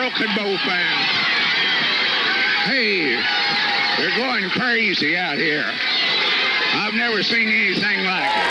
Broken Bow fans. Hey, they're going crazy out here. I've never seen anything like it.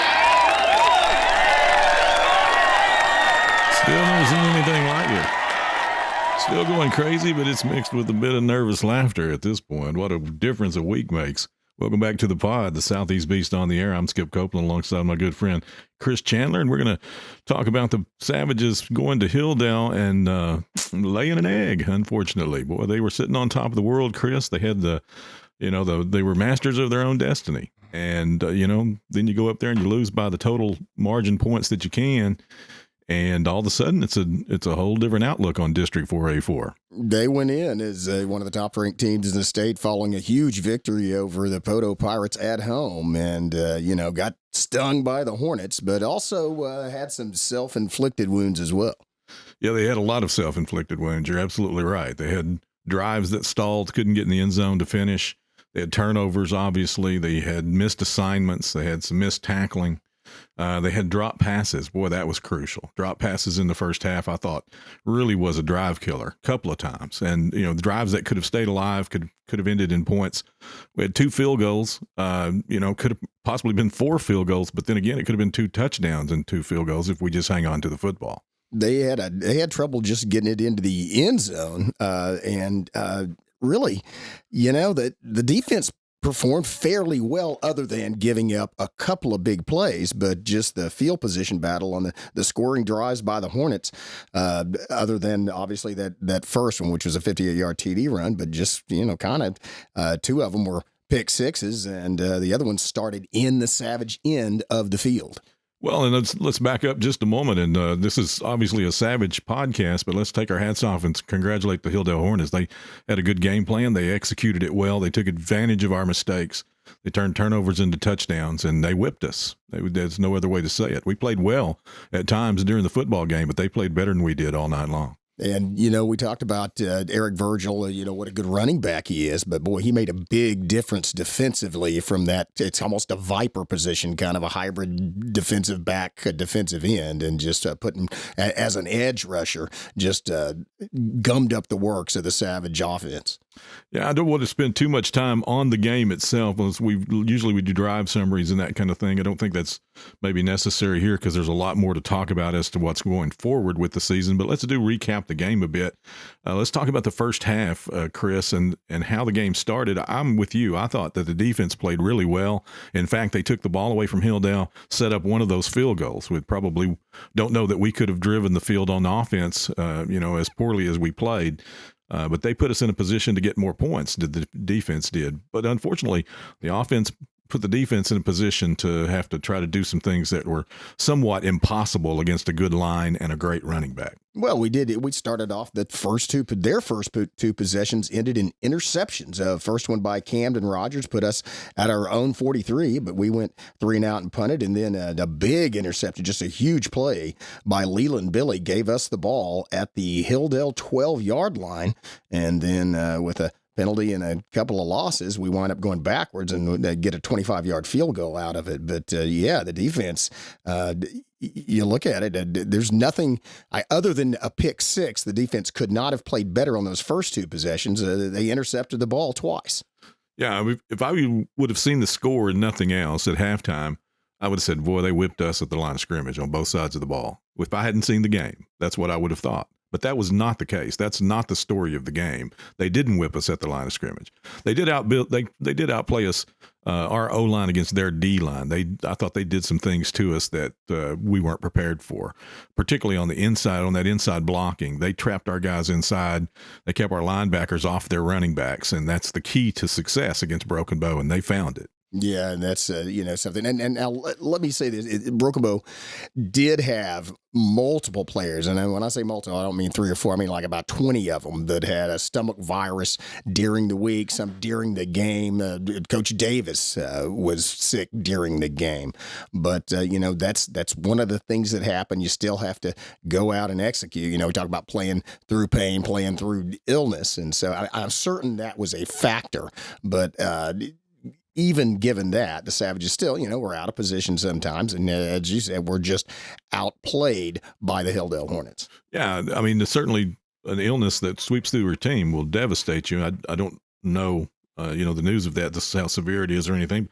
Still never seen anything like it. Still going crazy, but it's mixed with a bit of nervous laughter at this point. What a difference a week makes. Welcome back to the pod, the Southeast Beast on the Air. I'm Skip Copeland alongside my good friend Chris Chandler, and we're going to talk about the Savages going to Hilldale and laying an egg, unfortunately. Boy, they were sitting on top of the world, Chris. They had they were masters of their own destiny. And, then you go up there and you lose by the total margin points that you can. And all of a sudden, it's a whole different outlook on District 4A4. They went in as one of the top-ranked teams in the state following a huge victory over the Poto Pirates at home and, got stung by the Hornets, but also had some self-inflicted wounds as well. Yeah, they had a lot of self-inflicted wounds. You're absolutely right. They had drives that stalled, couldn't get in the end zone to finish. They had turnovers, obviously. They had missed assignments. They had some missed tackling. They had drop passes. Boy, that was crucial. Drop passes in the first half, I thought, really was a drive killer a couple of times. And, the drives that could have stayed alive could have ended in points. We had 2 field goals, could have possibly been 4 field goals. But then again, it could have been 2 touchdowns and 2 field goals if we just hang on to the football. They had trouble just getting it into the end zone. Really, the defense performed fairly well other than giving up a couple of big plays, but just the field position battle on the scoring drives by the Hornets, other than obviously that first one, which was a 58-yard TD run, but just, 2 of them were pick sixes, and the other one started in the Savage end of the field. Well, and let's back up just a moment, and this is obviously a Savage podcast, but let's take our hats off and congratulate the Hilldale Hornets. They had a good game plan. They executed it well. They took advantage of our mistakes. They turned turnovers into touchdowns, and they whipped us. There's no other way to say it. We played well at times during the football game, but they played better than we did all night long. And, we talked about Eric Virgil, what a good running back he is. But, boy, he made a big difference defensively from that. It's almost a viper position, kind of a hybrid defensive back, defensive end, and just putting as an edge rusher, just gummed up the works of the Savage offense. Yeah, I don't want to spend too much time on the game itself. We do drive summaries and that kind of thing. I don't think that's maybe necessary here because there's a lot more to talk about as to what's going forward with the season. But let's recap the game a bit. Let's talk about the first half, Chris, and how the game started. I'm with you. I thought that the defense played really well. In fact, they took the ball away from Hilldale, set up one of those field goals. We probably don't know that we could have driven the field on offense, as poorly as we played. But they put us in a position to get more points, the defense did. But unfortunately, the offense put the defense in a position to have to try to do some things that were somewhat impossible against a good line and a great running back. Well, we did. We started off their first two possessions ended in interceptions. First one by Camden Rogers put us at our own 43, but we went 3 and out and punted. And then a big interception, just a huge play by Leland Billy, gave us the ball at the Hilldale 12-yard line. And then with a penalty and a couple of losses, we wind up going backwards and get a 25-yard field goal out of it. But, the defense, you look at it, there's nothing other than a pick six. The defense could not have played better on those first 2 possessions. They intercepted the ball twice. Yeah, if I would have seen the score and nothing else at halftime, I would have said, boy, they whipped us at the line of scrimmage on both sides of the ball. If I hadn't seen the game, that's what I would have thought. But that was not the case. That's not the story of the game. They didn't whip us at the line of scrimmage. They did outplay us, our O-line against their D-line. I thought they did some things to us that we weren't prepared for, particularly on the inside, on that inside blocking. They trapped our guys inside. They kept our linebackers off their running backs, and that's the key to success against Broken Bow, and they found it. Yeah, and that's, something. And now let me say this. Broken Bow did have multiple players. And when I say multiple, I don't mean 3 or 4. I mean like about 20 of them that had a stomach virus during the week, some during the game. Coach Davis was sick during the game. But, that's one of the things that happen. You still have to go out and execute. We talk about playing through pain, playing through illness. And so I'm certain that was a factor. But even given that, the Savages still, we're out of position sometimes. And as you said, we're just outplayed by the Hilldale Hornets. Yeah, I mean, certainly an illness that sweeps through your team will devastate you. I don't know, the news of that, just how severe it is or anything,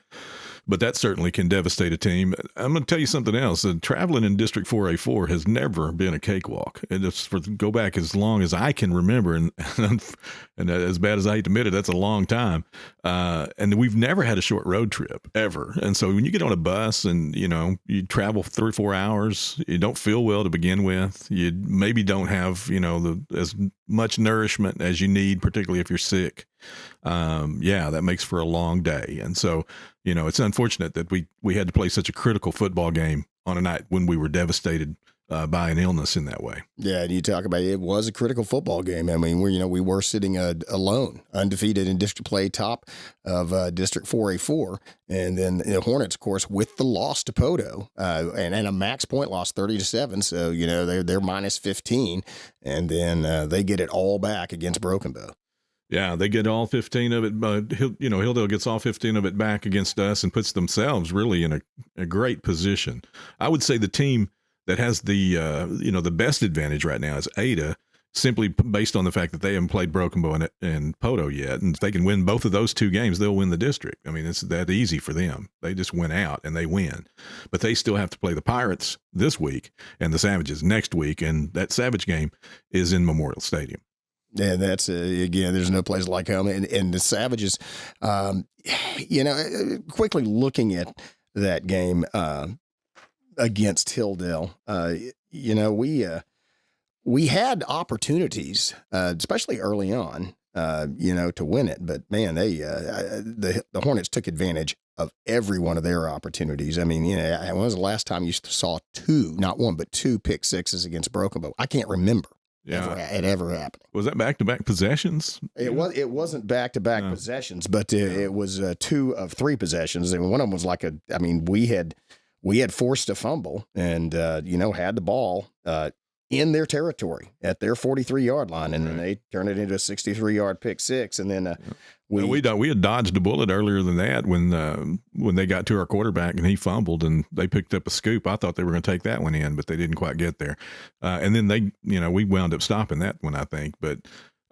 but that certainly can devastate a team. I'm going to tell you something else. Traveling in District 4A4 has never been a cakewalk. And it's go back as long as I can remember, and as bad as I hate to admit it, that's a long time. And we've never had a short road trip ever. And so when you get on a bus and you travel 3 or 4 hours, you don't feel well to begin with. You maybe don't have as much nourishment as you need, particularly if you're sick. That makes for a long day. And so, it's unfortunate that we had to play such a critical football game on a night when we were devastated by an illness in that way. Yeah, and you talk about it was a critical football game. I mean, we were sitting alone, undefeated in district play, top of District 4A4, and then the Hornets, of course, with the loss to Poto and a max point loss, 30-7. So they're minus 15, and then they get it all back against Broken Bow. Yeah, they get all 15 of it. Hilldale gets all 15 of it back against us and puts themselves really in a great position. I would say the team that has the best advantage right now is Ada, simply based on the fact that they haven't played Broken Bow and Poto yet. And if they can win both of those 2 games, they'll win the district. I mean, it's that easy for them. They just went out and they win. But they still have to play the Pirates this week and the Savages next week. And that Savage game is in Memorial Stadium. And that's, again, there's no place like home. And the Savages, quickly looking at that game against Hilldale, we had opportunities, especially early on, to win it. But, man, the Hornets took advantage of every one of their opportunities. I mean, when was the last time you saw 2, not 1, but 2 pick sixes against Broken Bow? I can't remember. It ever happened. Was that back-to-back possessions? It wasn't back-to-back possessions, but it was 2 of 3 possessions, and one of them was we had forced a fumble and had the ball in their territory at their 43-yard line, and then they turned it into a 63-yard pick six, and then we had dodged a bullet earlier than that when they got to our quarterback and he fumbled and they picked up a scoop. I thought they were going to take that one in, but they didn't quite get there. And then we wound up stopping that one, I think. But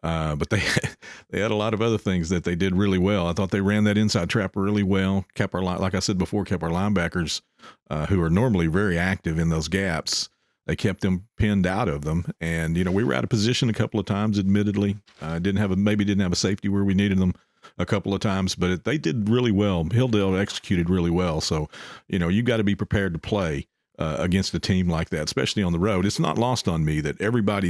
they had a lot of other things that they did really well. I thought they ran that inside trap really well. Like I said before, kept our linebackers who are normally very active in those gaps. They kept them pinned out of them, and we were out of position a couple of times. Admittedly, didn't have a safety where we needed them a couple of times, but they did really well. Hilldale executed really well. So, you got to be prepared to play against a team like that, especially on the road. It's not lost on me that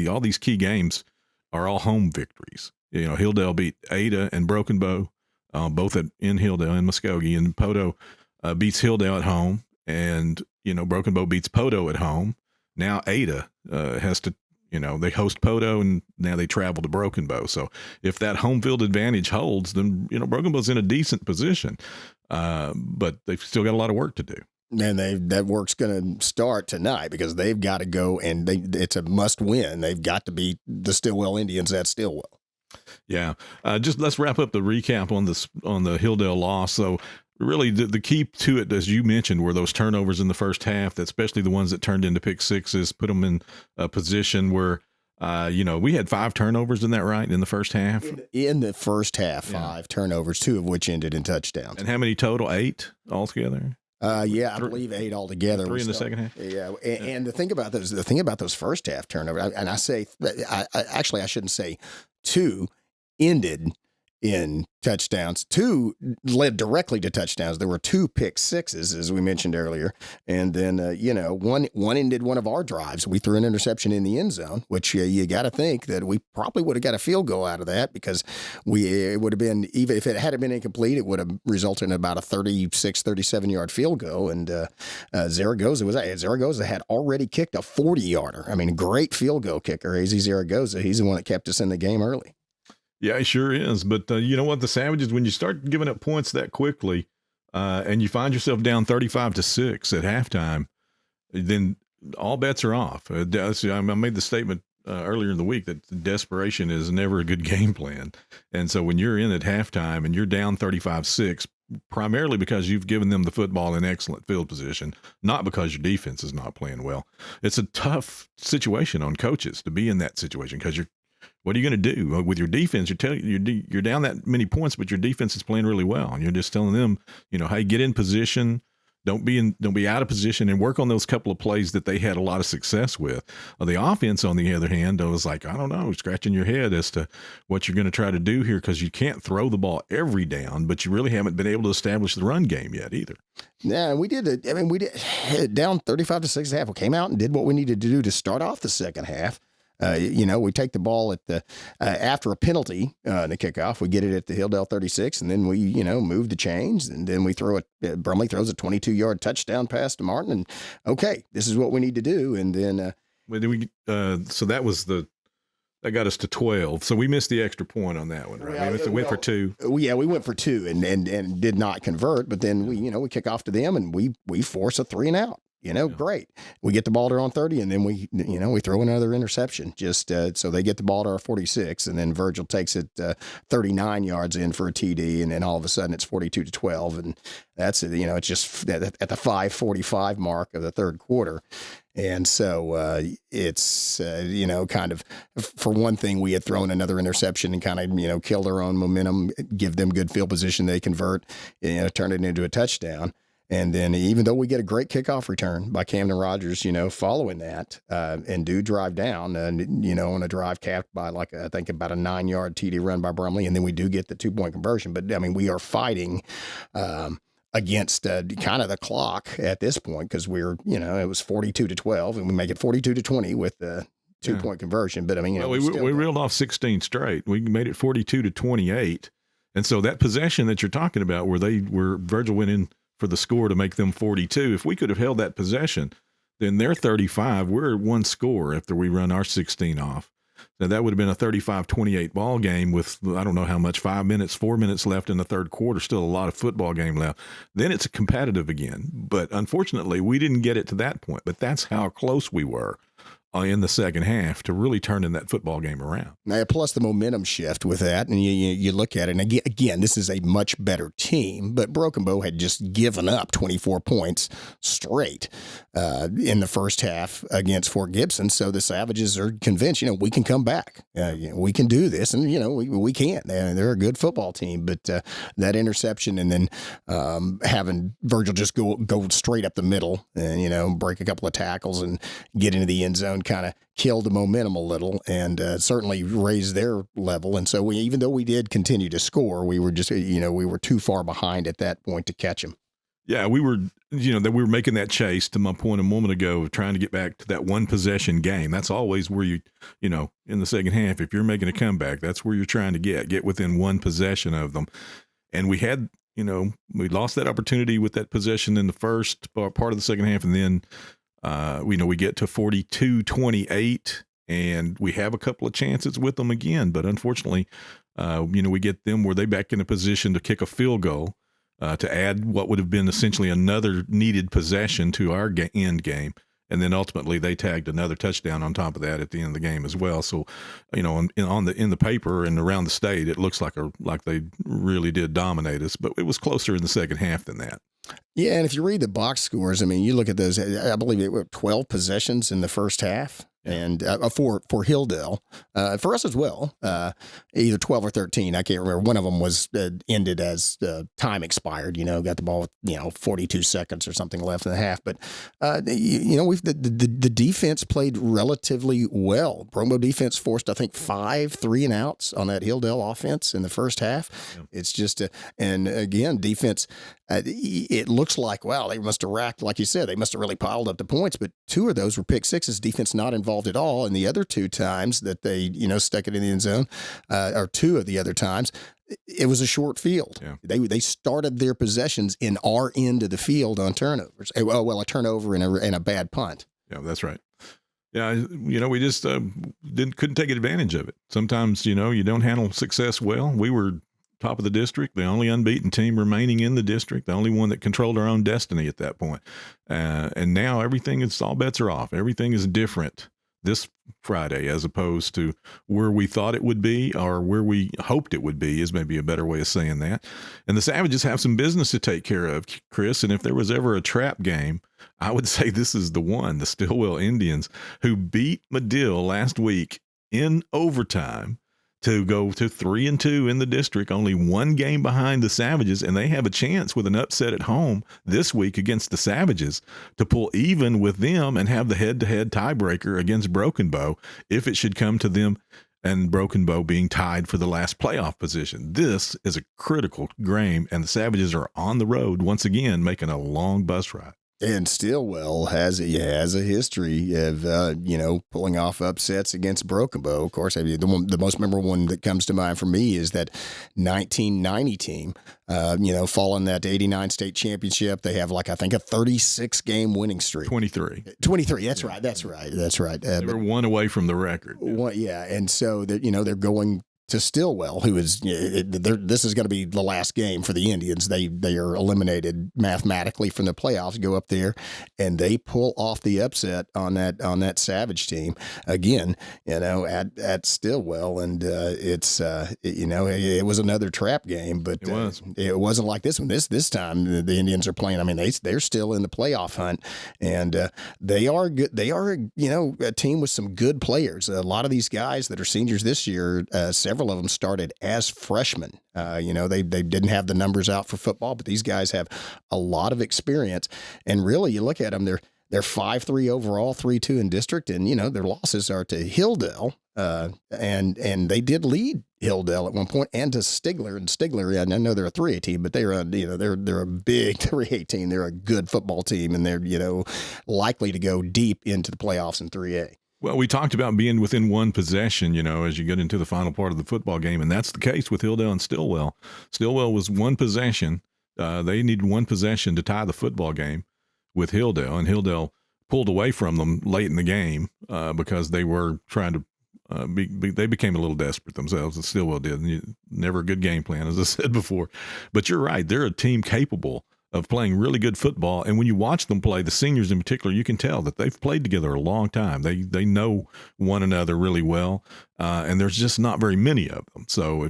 all these key games are all home victories. Hilldale beat Ada and Broken Bow, both in Hilldale and Muskogee, and Poto beats Hilldale at home, and Broken Bow beats Poto at home. Now Ada has to, they host Poto, and now they travel to Broken Bow. So if that home field advantage holds, then, Broken Bow's in a decent position. But they've still got a lot of work to do. And that work's going to start tonight because they've got to go, and it's a must win. They've got to beat the Stilwell Indians at Stilwell. Yeah. Just let's wrap up the recap on the Hilldale loss. So really, the key to it, as you mentioned, were those turnovers in the first half, especially the ones that turned into pick sixes, put them in a position where, we had 5 turnovers, isn't that right, in the first half? In the first half, 5 turnovers, 2 of which ended in touchdowns. And how many total? 8 altogether? I believe 8 altogether. 3 in the second half. Yeah, and the thing about those first half turnovers, and I shouldn't say 2 ended in touchdowns. 2 led directly to touchdowns. There were 2 pick sixes, as we mentioned earlier, and then one ended one of our drives. We threw an interception in the end zone, which you got to think that we probably would have got a field goal out of that because it would have been, even if it had been incomplete, it would have resulted in about a 36, 37-yard field goal. And Zaragoza had already kicked a 40-yarder. I mean, great field goal kicker, AZ Zaragoza. He's the one that kept us in the game early. Yeah, he sure is. But you know what? The Savages, when you start giving up points that quickly and you find yourself down 35-6 at halftime, then all bets are off. I made the statement earlier in the week that desperation is never a good game plan. And so when you're in at halftime and you're down 35-6, primarily because you've given them the football in excellent field position, not because your defense is not playing well, it's a tough situation on coaches to be in that situation because what are you going to do with your defense? You're down that many points, but your defense is playing really well, and you're just telling them, hey, get in position. Don't be out of position and work on those couple of plays that they had a lot of success with. The offense, on the other hand, I was like, I don't know, scratching your head as to what you're going to try to do here, because you can't throw the ball every down, but you really haven't been able to establish the run game yet either. Yeah, we did down 35-6 at half. We came out and did what we needed to do to start off the second half. We take the ball at the after a penalty in the kickoff. We get it at the Hilldale 36, and then we, move the chains, and then we throw it. Brumley throws a 22-yard touchdown pass to Martin, and okay, this is what we need to do. And then, so that got us to 12. So we missed the extra point on that one, right? Yeah, we went for 2. We went for 2 and did not convert. But then we kick off to them, and we force a 3 and out. Great. We get the ball to on 30, and then we throw another interception just so they get the ball to our 46, and then Virgil takes it 39 yards in for a TD, and then all of a sudden it's 42-12, and that's it's just at the 5:45 mark of the third quarter. And so it's, kind of, for one thing, we had thrown another interception and kind of, killed our own momentum, give them good field position, they convert, turn it into a touchdown. And then even though we get a great kickoff return by Camden Rogers, following that, and do drive down, and, on a drive capped by I think about a 9-yard TD run by Brumley, and then we do get the 2-point conversion. But, we are fighting against kind of the clock at this point, because we're, it was 42-12, and we make it 42-20 with the 2-point conversion. But, we reeled off 16 straight. We made it 42-28. And so that possession that you're talking about where Virgil went in for the score to make them 42. If we could have held that possession, then they're 35. We're at 1 score after we run our 16 off. So that would have been a 35-28 ball game with, I don't know how much, 4 minutes left in the third quarter, still a lot of football game left. Then it's competitive again. But unfortunately, we didn't get it to that point. But that's how close we were in the second half to really turning that football game around. Now, plus the momentum shift with that, and you look at it, and again, this is a much better team, but Broken Bow had just given up 24 points straight in the first half against Fort Gibson, so the Savages are convinced, we can come back. We can do this, and, we can't. They're a good football team, but that interception and then having Virgil just go straight up the middle and, break a couple of tackles and get into the end zone kind of killed the momentum a little, and certainly raised their level. And so even though we did continue to score, we were just, we were too far behind at that point to catch them. Yeah, we were, that we were making that chase, to my point a moment ago, of trying to get back to that one possession game. That's always where you in the second half, if you're making a comeback, that's where you're trying to get within one possession of them. And we had, we lost that opportunity with that possession in the first part of the second half, and then we get to 42-28, and we have a couple of chances with them again. But unfortunately, we get them where they back in a position to kick a field goal to add what would have been essentially another needed possession to our end game. And then ultimately they tagged another touchdown on top of that at the end of the game as well. So, in the paper and around the state, it looks like they really did dominate us, but it was closer in the second half than that. Yeah, and if you read the box scores, you look at those, I believe it were 12 possessions in the first half. And for Hilldale, for us as well, either 12 or 13, I can't remember. One of them was ended as time expired. Got the ball with 42 seconds or something left in the half. But the defense played relatively well. Bromo defense forced, I think, 5 3-and-outs on that Hilldale offense in the first half. Yeah. It's just and again, defense. It looks like, wow, they must have racked, like you said, they must have really piled up the points. But 2 of those were pick sixes, defense not involved at all. And the other 2 times that they, stuck it in the end zone, or 2 of the other times, it was a short field. Yeah. They started their possessions in our end of the field on turnovers. Well, a turnover and a bad punt. Yeah, that's right. Yeah, we just couldn't take advantage of it. Sometimes, you don't handle success well. We were top of the district, the only unbeaten team remaining in the district, the only one that controlled our own destiny at that point. And now all bets are off. Everything is different this Friday as opposed to where we thought it would be or where we hoped it would be is maybe a better way of saying that. And the Savages have some business to take care of, Chris. And if there was ever a trap game, I would say this is the one, the Stilwell Indians, who beat Medill last week in overtime to go to 3-2 in the district, only one game behind the Savages, and they have a chance with an upset at home this week against the Savages to pull even with them and have the head-to-head tiebreaker against Broken Bow if it should come to them and Broken Bow being tied for the last playoff position. This is a critical game, and the Savages are on the road once again, making a long bus ride. And Stilwell has a history of pulling off upsets against Broken Bow. Of course, the most memorable one that comes to mind for me is that 1990 team. Following that 89 state championship, they have I think a 36 game winning streak. 23. That's right. That's right. They were one away from the record. And so that they're going to Stilwell, who is this is going to be the last game for the Indians. They are eliminated mathematically from the playoffs. Go up there, and they pull off the upset on that Savage team again. At Stilwell, and it was another trap game, but it wasn't like this one. This time the Indians are playing. I mean, they're still in the playoff hunt, and they are good. They are a team with some good players. A lot of these guys that are seniors this year, several of them started as freshmen. They didn't have the numbers out for football, but these guys have a lot of experience. And really, you look at them, they're 5-3 overall, 3-2 in district, and their losses are to Hilldale, and they did lead Hilldale at one point, and to Stigler. And Stigler, I know they're a 3A team, but they're a big 3A team. They're a good football team, and they're likely to go deep into the playoffs in 3A. Well, we talked about being within one possession, as you get into the final part of the football game, and that's the case with Hilldale and Stilwell. Stilwell was one possession. They needed one possession to tie the football game with Hilldale, and Hilldale pulled away from them late in the game because they were trying to they became a little desperate themselves, and Stilwell did. Never a good game plan, as I said before. But you're right. They're a team capable of playing really good football. And when you watch them play, the seniors in particular, you can tell that they've played together a long time. They know one another really well, and there's just not very many of them. So,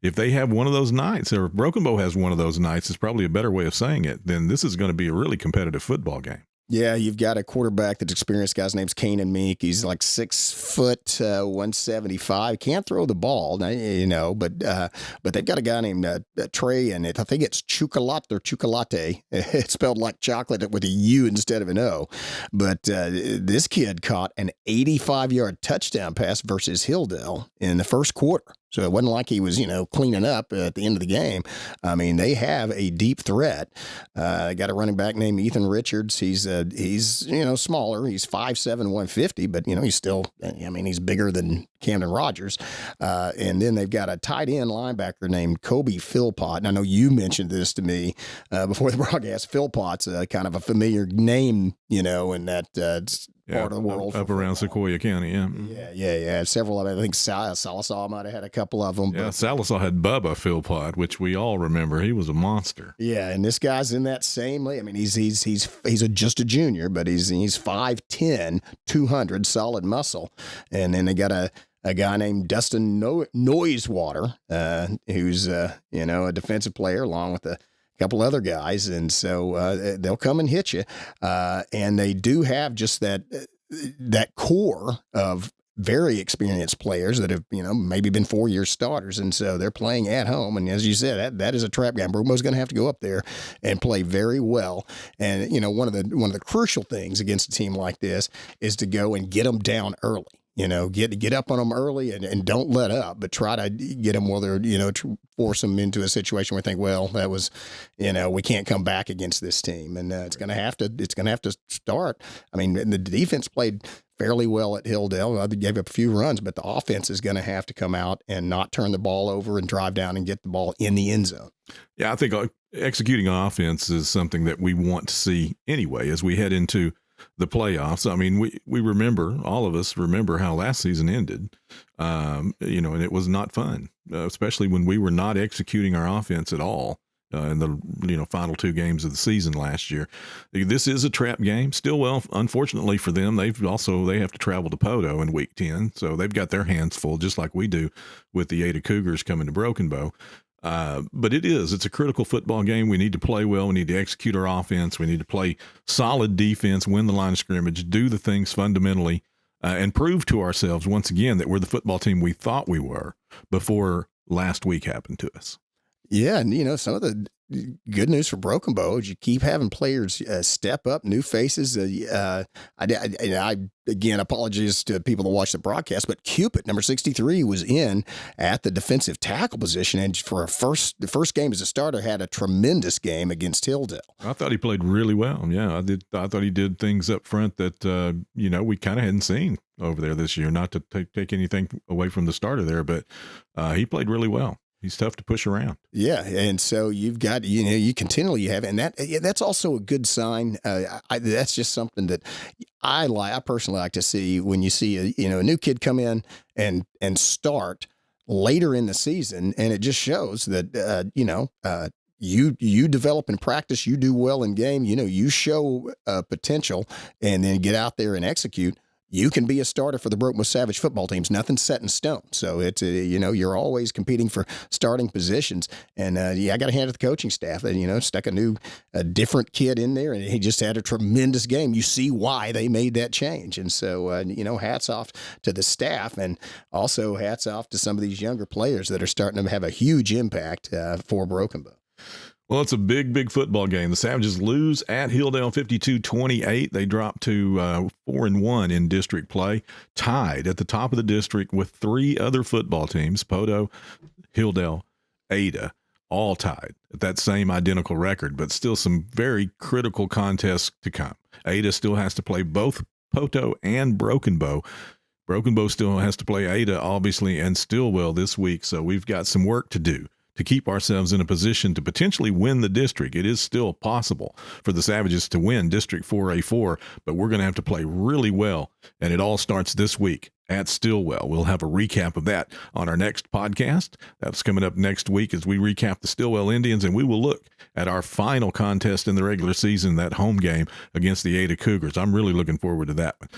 if they have one of those nights, or if Broken Bow has one of those nights, is probably a better way of saying it, then this is going to be a really competitive football game. Yeah, you've got a quarterback that's experienced. Guy's name's Kanan Meek. He's like 6 foot, 175. Can't throw the ball, but they've got a guy named Trey, and I think it's Chocolate. It's spelled like chocolate with a U instead of an O. But this kid caught an 85-yard touchdown pass versus Hilldale in the first quarter. So it wasn't like he was, cleaning up at the end of the game. I mean, they have a deep threat. Got a running back named Ethan Richards. He's smaller. He's 5'7", 150, but, he's still, he's bigger than Camden Rogers. And then they've got a tight end linebacker named Kobe Philpott. And I know you mentioned this to me before the broadcast. Philpott's kind of a familiar name, in that part of the world. Up around Sequoia County, yeah. Several of them. I think Salisaw might have had a couple of them. Yeah, Salisaw had Bubba Philpott, which we all remember. He was a monster. Yeah, and this guy's in that same league. I mean, he's just a junior, but he's 5'10", 200, solid muscle. And then they got a guy named Dustin Noisewater, who's a defensive player, along with a couple other guys, and so they'll come and hit you. And they do have just that core of very experienced players that have maybe been 4-year starters, and so they're playing at home. And as you said, that is a trap game. Bromo's going to have to go up there and play very well. And one of the crucial things against a team like this is to go and get them down early. Get up on them early and don't let up, but try to get them while they're, force them into a situation where they think, well, that was, we can't come back against this team. And it's going to have to start. I mean, the defense played fairly well at Hilldale. They gave up a few runs, but the offense is going to have to come out and not turn the ball over and drive down and get the ball in the end zone. Yeah, I think executing offense is something that we want to see anyway as we head into the playoffs. I mean, we remember, all of us remember how last season ended, and it was not fun, especially when we were not executing our offense at all in the final 2 games of the season last year. This is a trap game. Stilwell, unfortunately for them, they have to travel to Poto in week 10, so they've got their hands full, just like we do with the Ada Cougars coming to Broken Bow. But it's a critical football game. We need to play well. We need to execute our offense. We need to play solid defense, win the line of scrimmage, do the things fundamentally and prove to ourselves once again that we're the football team we thought we were before last week happened to us. Yeah, and some of the good news for Broken Bow is you keep having players step up, new faces. I again, apologies to people that watch the broadcast, but Cupid, number 63, was in at the defensive tackle position, and for the first game as a starter, had a tremendous game against Hilldale. I thought he played really well. Yeah, I did. I thought he did things up front that we kind of hadn't seen over there this year. Not to take anything away from the starter there, but he played really well. He's tough to push around. Yeah, and so you've got you continually have, and that's also a good sign. That's just something that I personally like to see when you see a new kid come in and start later in the season, and it just shows that you develop in practice, you do well in game, you show potential, and then get out there and execute. You can be a starter for the Broken Bow Savage football teams. Nothing's set in stone. So it's, you're always competing for starting positions. And, I got to hand it to the coaching staff. Stuck a different kid in there, and he just had a tremendous game. You see why they made that change. And so, hats off to the staff, and also hats off to some of these younger players that are starting to have a huge impact for Broken Bow. Well, it's a big, big football game. The Savages lose at Hilldale 52-28. They drop to 4-1 in district play, tied at the top of the district with three other football teams, Poto, Hilldale, Ada, all tied at that same identical record, but still some very critical contests to come. Ada still has to play both Poto and Broken Bow. Broken Bow still has to play Ada, obviously, and Stilwell this week, so we've got some work to do to keep ourselves in a position to potentially win the district. It is still possible for the Savages to win District 4A4, but we're going to have to play really well, and it all starts this week at Stilwell. We'll have a recap of that on our next podcast. That's coming up next week as we recap the Stilwell Indians, and we will look at our final contest in the regular season, that home game against the Ada Cougars. I'm really looking forward to that one.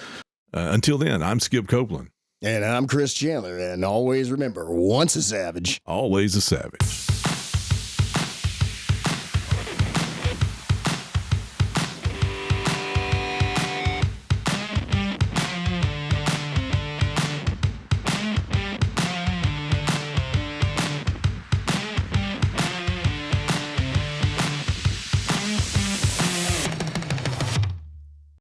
Until then, I'm Skip Copeland. And I'm Chris Chandler, and always remember, once a Savage, always a Savage.